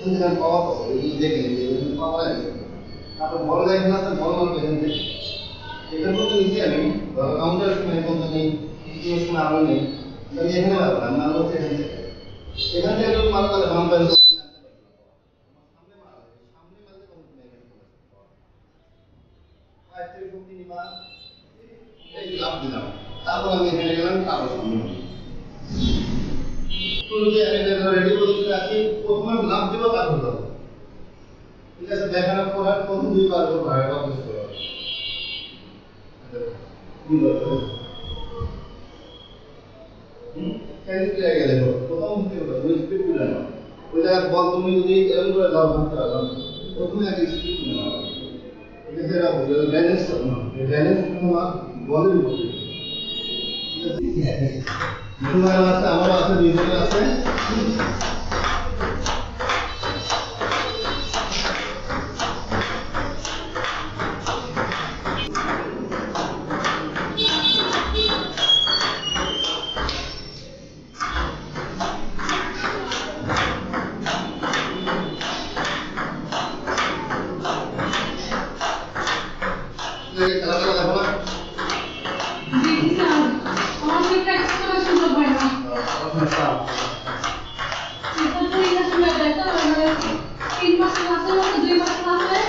যেখানে পাওয়া তো এই দেখে পাওয়া যায় তারপর বড় দেখেন আছে বড় মাল পেয়েছেন যে এখানে তো নিচে আমি কাউন্টার সময় বলতে নেই কিছু সময় আলো নেই তাহলে এখানে পাবো না মাল হচ্ছে এখান থেকে যদি মাল তাহলে বাম পাইলে তারপর আমি এখানে গেলাম তারপর শুরুতে আমি রেডি পজিশনে আছি প্রথমে লাভ দিব তারপর দাও ঠিক আছে দেখানোর পর আর প্রথম দুইবার করে ভাড়া অফিস করো ক্যান্সেল হয়ে গেলে প্রথম কি হবে ওই স্পিড গুলো না ওই জায়গায় বল তুমি যদি এরকম করে দাও ভাঙতে পারো প্রথমে আগে স্পিড না এটা সেটা ব্যালেন্স করো না ব্যালেন্স তোমার বলের উপর ঠিক আছে তোমার আছে আমার আছে দুইজনের আছে খেলা খেলা দেখো না তিন মাস ক্লাসের মতো 2 মাস ক্লাস হয়